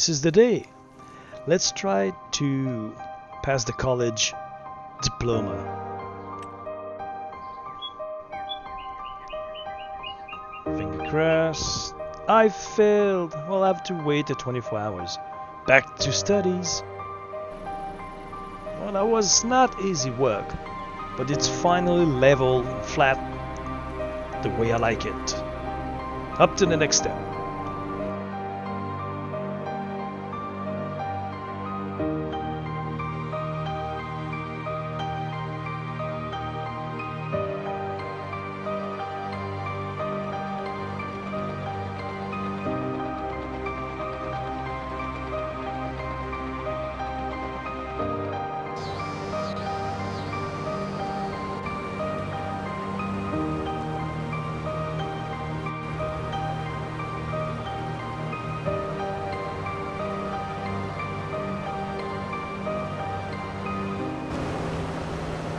this is the day. Let's try to pass the college diploma. Finger crossed. I failed. Well, I have to wait 24 hours. Back to studies. Well, that was not easy work, but it's finally level and flat the way I like it. Up to the next step.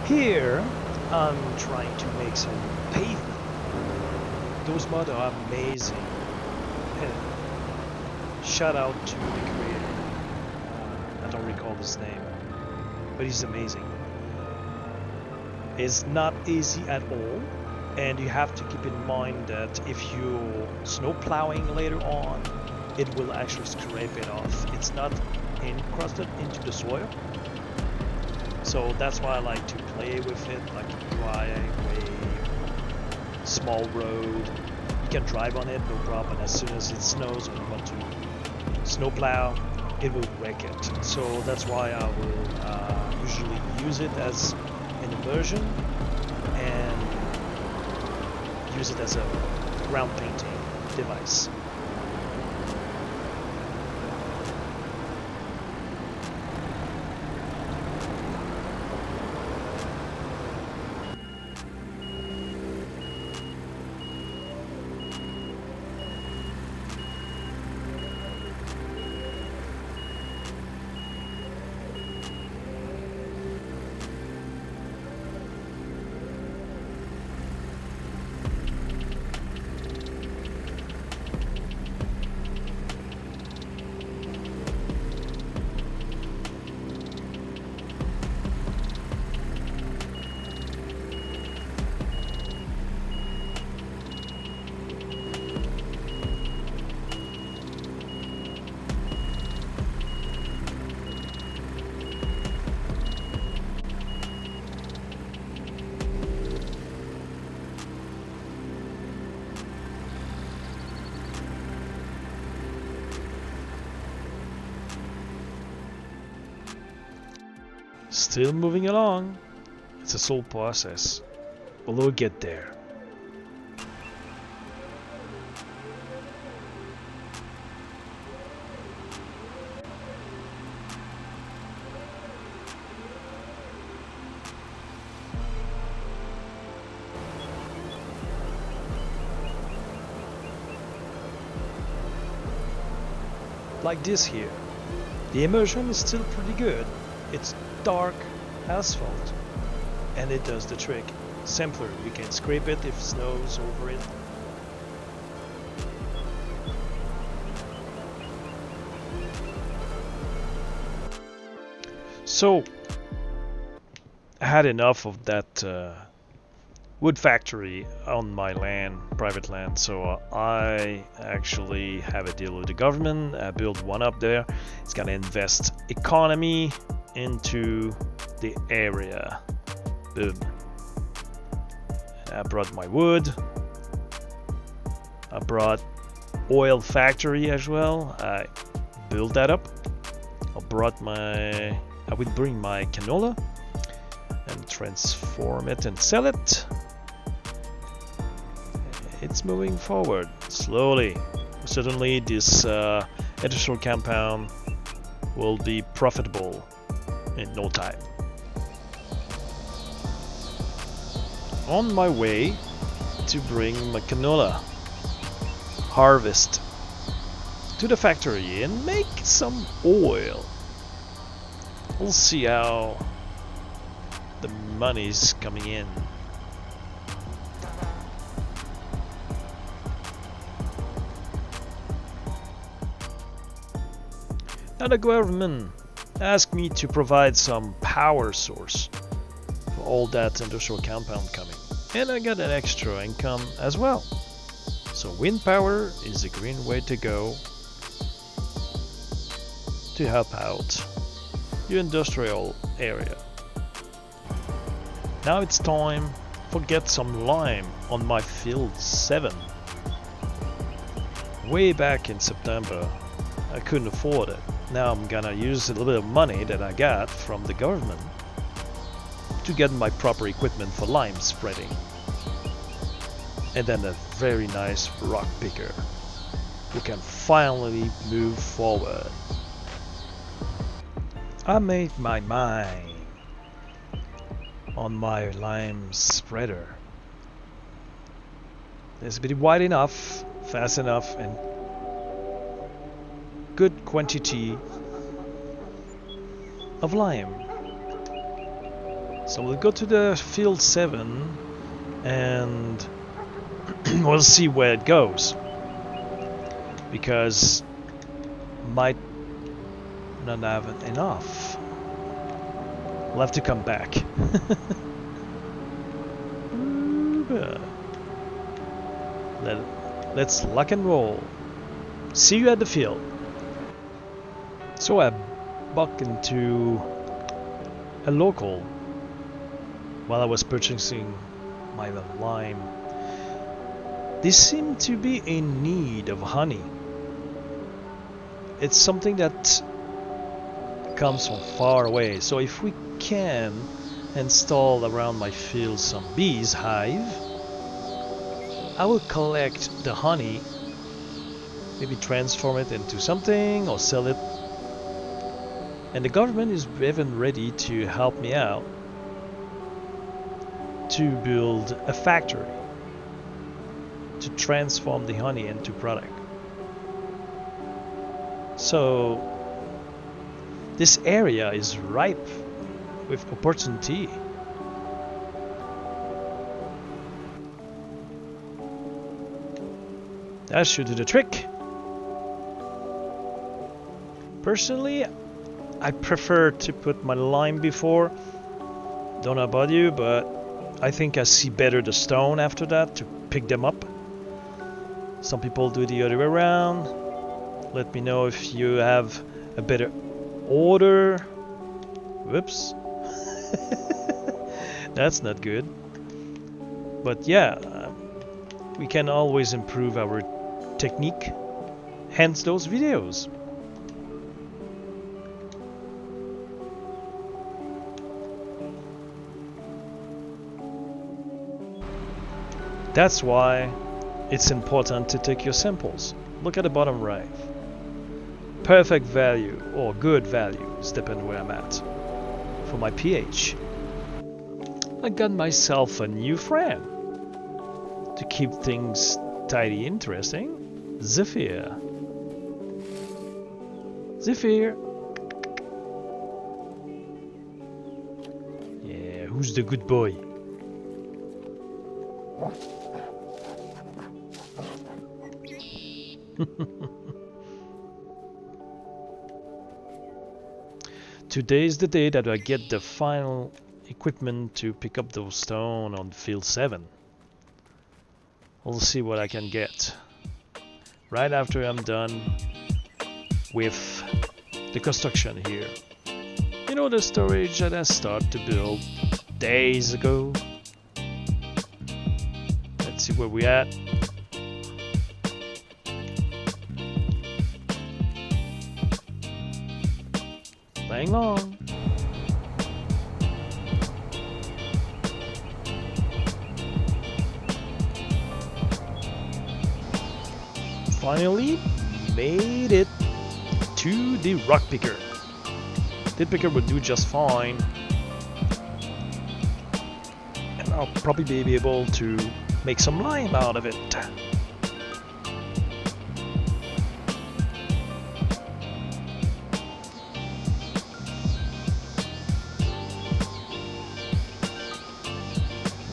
Here, I'm trying to make some pavement. Those mods are amazing. Shout out to the creator. I don't recall his name, but he's amazing. It's not easy at all, and you have to keep in mind that if you're snow plowing later on, it will actually scrape it off. It's not encrusted into the soil. So that's why I like to play with it, like driveway, small road. You can drive on it, no problem. As soon as it snows and you want to snow plow, it will wreck it. So that's why I will usually use it as an immersion and use it as a ground painting device. Still moving along. It's a slow process, but we'll get there. Like this here. The immersion is still pretty good. It's dark asphalt and it does the trick. Simpler, you can scrape it if snow's over it. So I had enough of that wood factory on my land, private land, so I actually have a deal with the government. I built one up there. It's gonna invest economy into the area. Boom. I brought my wood. I brought oil factory as well. I built that up. I would bring my canola and transform it and sell it. It's moving forward slowly. Suddenly this industrial compound will be profitable in no time. On my way to bring my canola harvest to the factory and make some oil. We'll see how the money's coming in. And the government asked me to provide some power source for all that industrial compound coming. And I got an extra income as well. So wind power is a green way to go to help out your industrial area. Now it's time for get some lime on my field 7. Way back in September, I couldn't afford it. Now I'm gonna use a little bit of money that I got from the government to get my proper equipment for lime spreading. And then a very nice rock picker who can finally move forward. I made my mind on my lime spreader. It's be wide enough, fast enough, and good quantity of lime. So we'll go to the field 7 and we'll see where it goes, because might not have enough. We'll have to come back. Let's lock and roll. See you at the field. So I bucked into a local while I was purchasing my lime. They seem to be in need of honey. It's something that comes from far away. So if we can install around my field some bees hive, I will collect the honey, maybe transform it into something or sell it. And the government is even ready to help me out to build a factory to transform the honey into product. So this area is ripe with opportunity. That should do the trick. Personally, I prefer to put my lime before. Don't know about you, but I think I see better the stone after that to pick them up. Some people do the other way around. Let me know if you have a better order. Whoops. That's not good. But yeah, we can always improve our technique. Hence those videos. That's why it's important to take your samples. Look at the bottom right. Perfect value or good values, depending where I'm at. For my pH, I got myself a new friend to keep things tidy, interesting. Zephyr. Zephyr. Yeah, who's the good boy? Today is the day that I get the final equipment to pick up those stone on field 7. We'll see what I can get right after I'm done with the construction here. You know, the storage that I started to build days ago. Let's see where we're at. Playing long. Finally made it to the rock picker. The picker will do just fine. And I'll probably be able to make some lime out of it.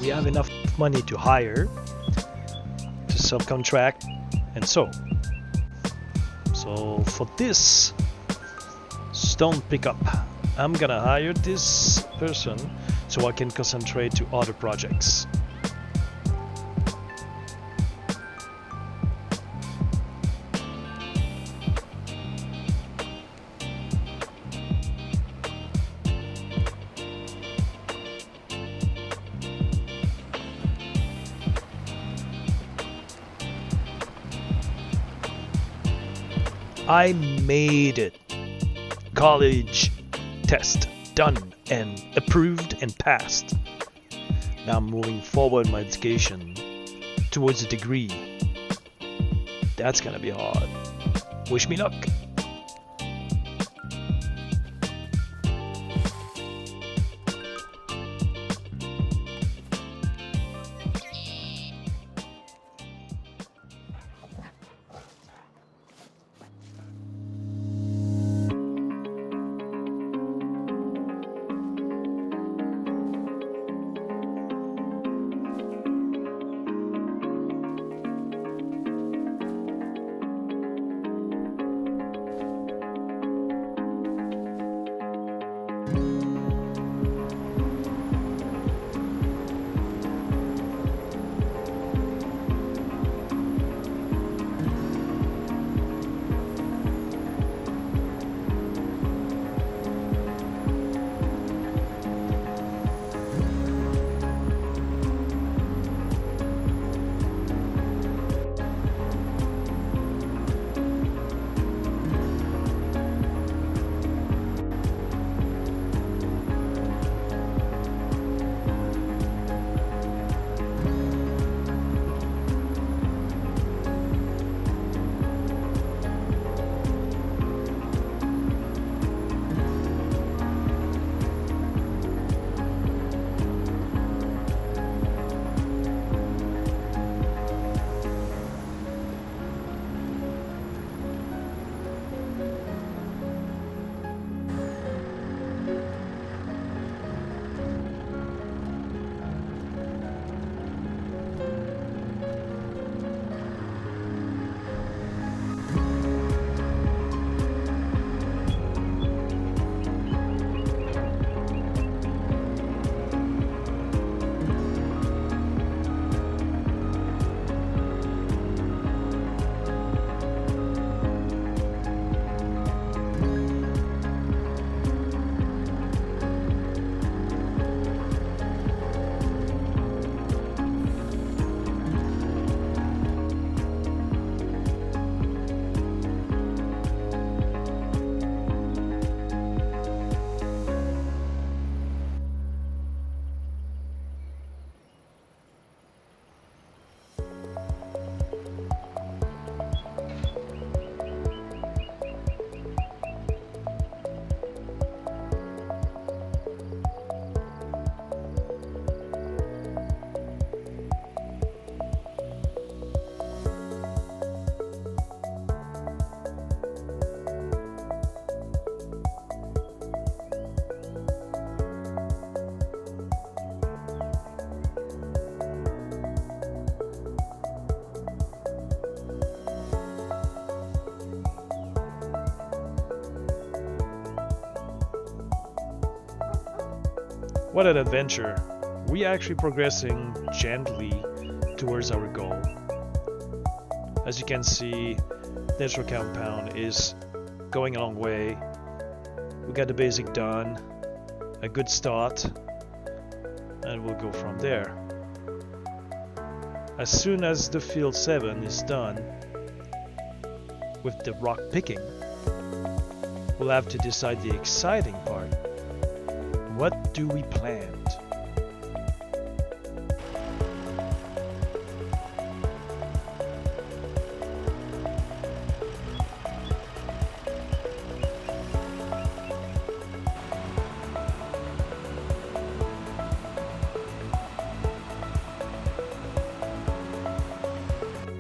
We have enough money to hire, to subcontract, and so for this don't pick up. I'm gonna hire this person so I can concentrate to other projects. I made it. College test done and approved and passed. Now I'm moving forward my education towards a degree. That's gonna be hard. Wish me luck. What an adventure. We are actually progressing gently towards our goal. As you can see, natural compound is going a long way. We got the basic done, a good start, and we'll go from there. As soon as the field 7 is done with the rock picking, we'll have to decide the exciting part. What do we plant?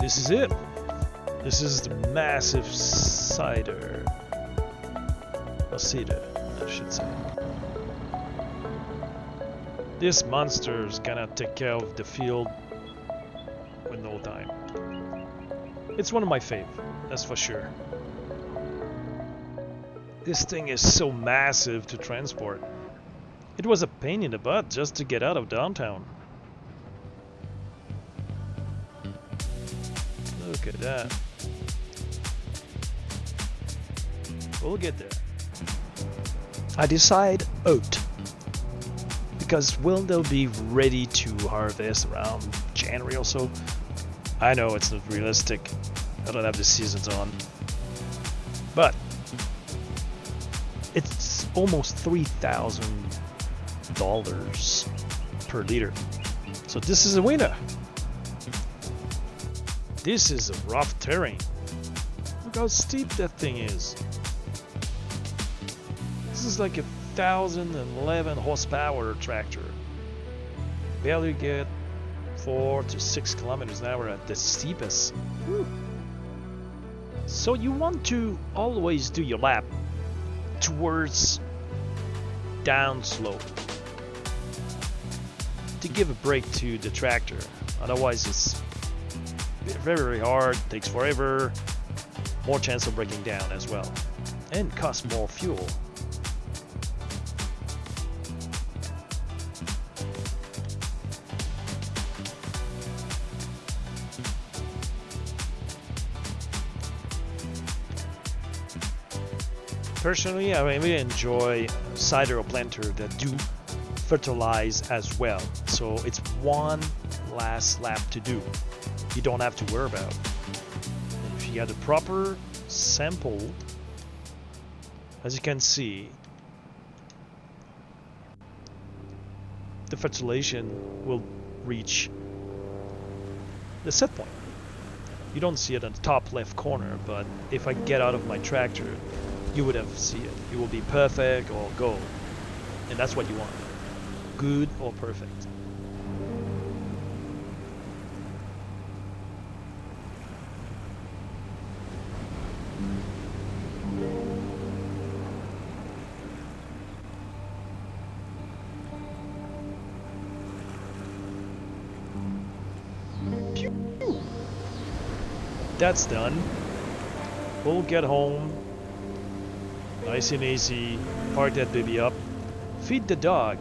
This is it. This is the massive cider. Or cedar, I should say. This monster's gonna take care of the field with no time. It's one of my fave, that's for sure. This thing is so massive to transport. It was a pain in the butt just to get out of downtown. Look at that. We'll get there. I decide oat. Because will they be ready to harvest around January or so? I know it's not realistic. I don't have the seasons on. But it's almost $3,000 per liter. So this is a winner. This is a rough terrain. Look how steep that thing is. This is like a 1,011 horsepower tractor. Barely get 4 to 6 kilometers an hour at the steepest. Whew. So you want to always do your lap towards downslope to give a break to the tractor. Otherwise it's very, very hard, takes forever, more chance of breaking down as well, and costs more fuel. Personally, I really enjoy cider planter that do fertilize as well. So it's one last lap to do. You don't have to worry about. If you have the proper sample, as you can see, the fertilization will reach the set point. You don't see it on the top left corner, but if I get out of my tractor, you would have seen it. It will be perfect or gold. And that's what you want. Good or perfect. That's done. We'll get home. Nice and easy. Park that baby up. Feed the dog.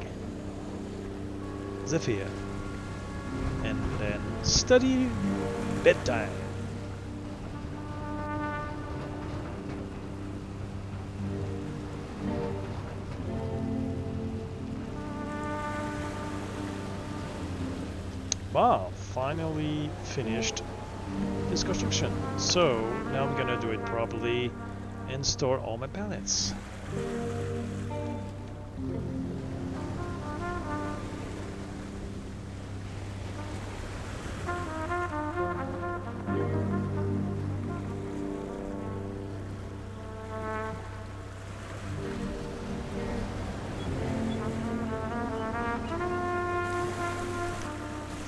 Zephyr. And then study bedtime. Wow, finally finished this construction. So now I'm gonna do it properly and store all my pallets.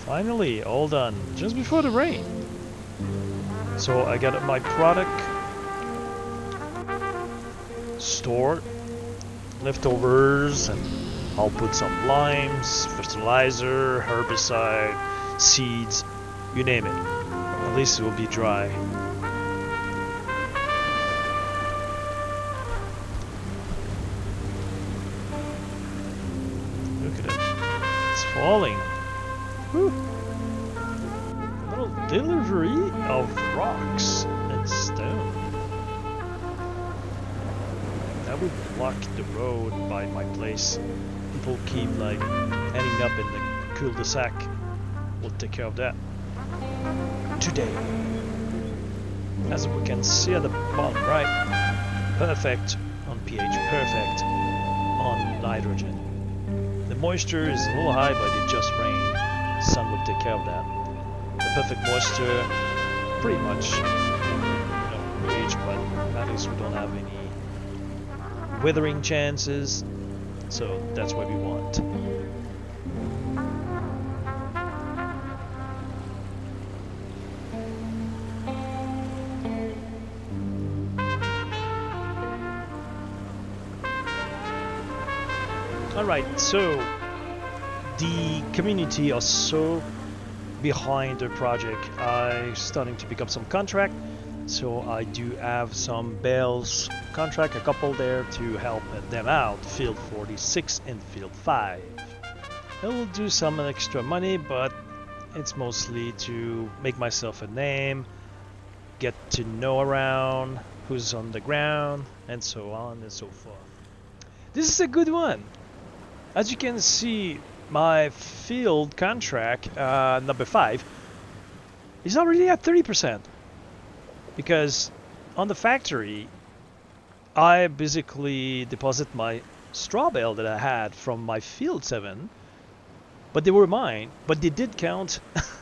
Finally, all done, just before the rain. So I got my product stored, leftovers, and I'll put some limes, fertilizer, herbicide, seeds, you name it. At least it will be dry. Look at it, it's falling. Whew. A little delivery of rocks and stone. That would block the road by my place. People keep like ending up in the cul-de-sac. We'll take care of that today. As we can see at the bottom right, perfect on pH, perfect on nitrogen. The moisture is a little high, but it just rained. Sun will take care of that. The perfect moisture, pretty much, pH, but at least we don't have any withering chances, so that's what we want. Alright, so the community are so behind the project. I'm starting to pick up some contract. So I do have some bales contract, a couple there to help them out, field 46 and field 5. I will do some extra money, but it's mostly to make myself a name, get to know around who's on the ground, and so on and so forth. This is a good one. As you can see, my field contract, number 5, is already at 30%. Because on the factory, I basically deposit my straw bale that I had from my field 7, but they were mine, but they did count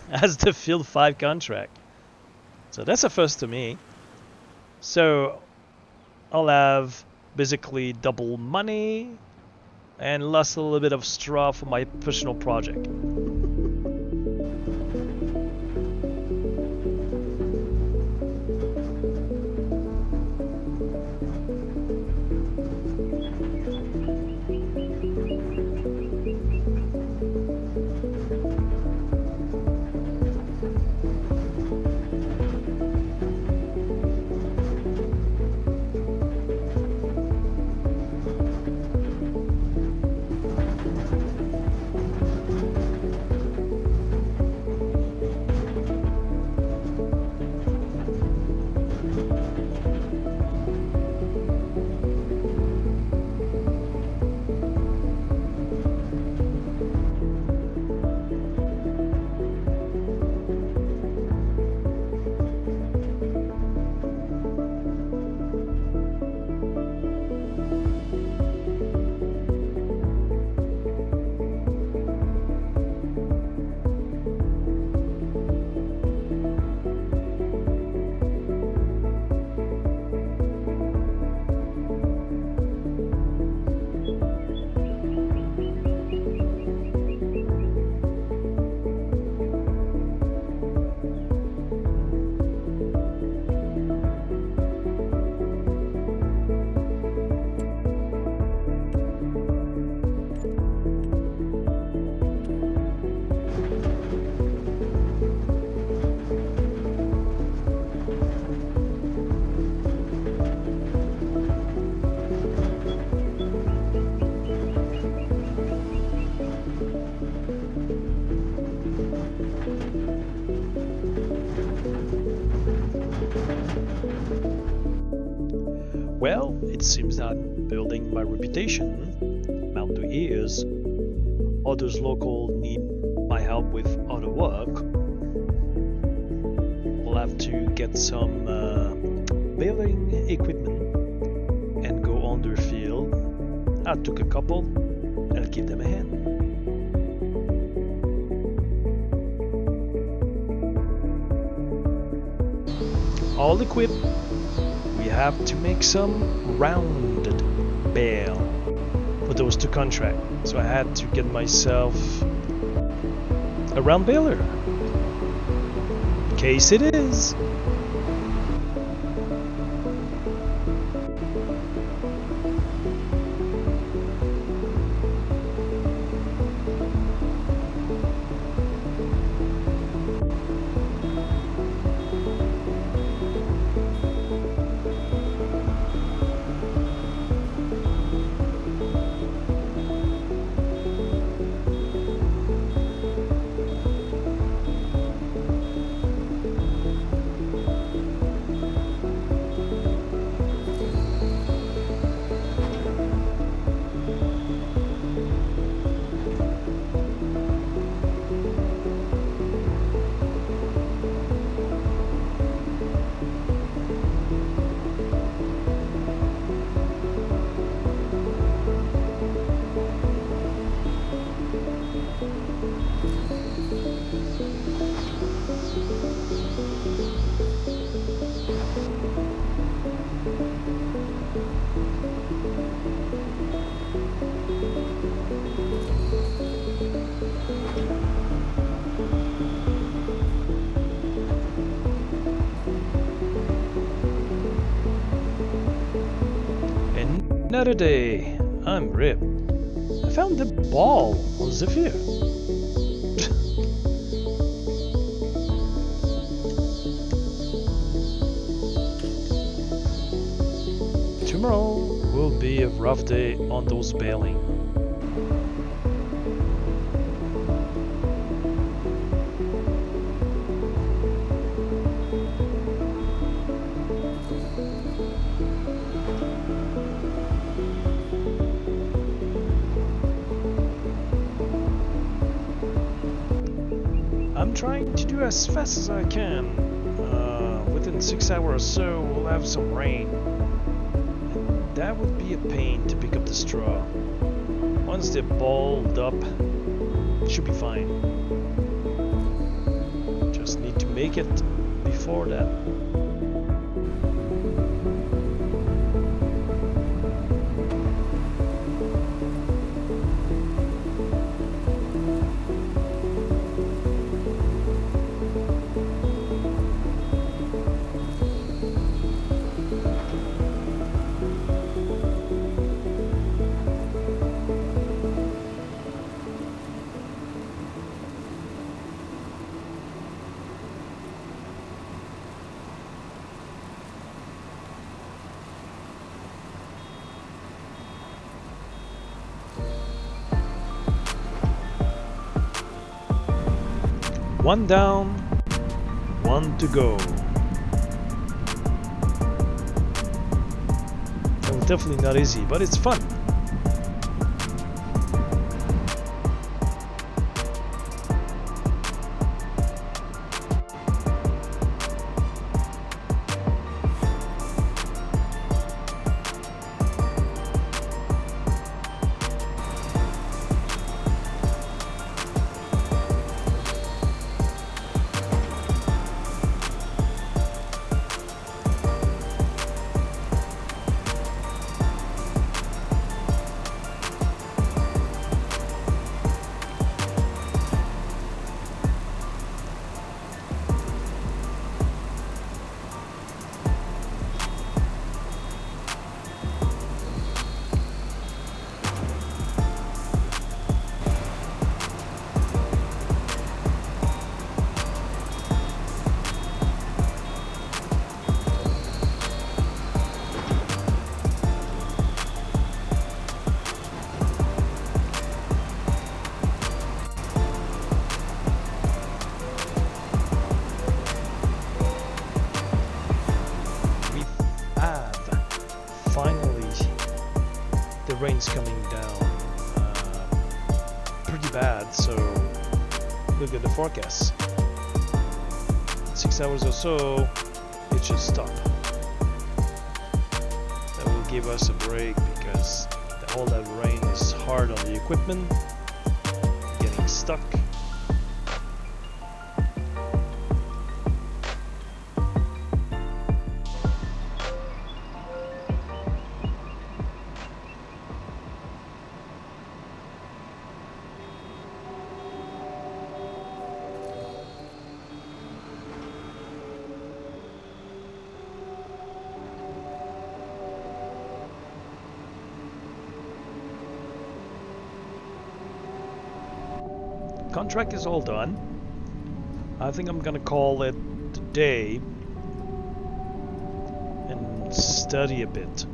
as the field 5 contract. So that's a first to me. So I'll have basically double money and lost a little bit of straw for my personal project. Well, it seems that building my reputation, amount to years, others local need my help with other work. We'll have to get some baling equipment and go on their field. I took a couple and I'll give them a hand. All equipped. We have to make some rounded bale for those two contracts. So I had to get myself a round baler. Case it is. Another day, I'm Rip. I found the ball on Zephyr. will be a rough day on those baling. I'm trying to do as fast as I can. Within 6 hours or so, we'll have some rain. And that would be a pain to pick up the straw. Once they're balled up, it should be fine. Just need to make it before that. One down, one to go. Well, definitely not easy, but it's fun. Rain's coming down pretty bad, so look at the forecast. 6 hours or so, it should stop. That will give us a break because all that rain is hard on the equipment, getting stuck. Contract is all done. I think I'm gonna call it a day and study a bit.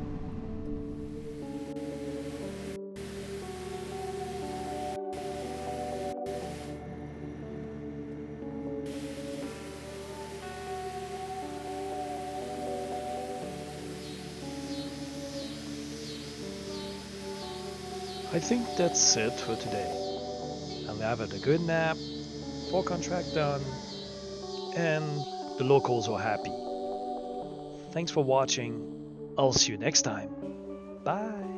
I think that's it for today. I've had a good nap, 4 contract done, and the locals are happy. Thanks for watching. I'll see you next time. Bye.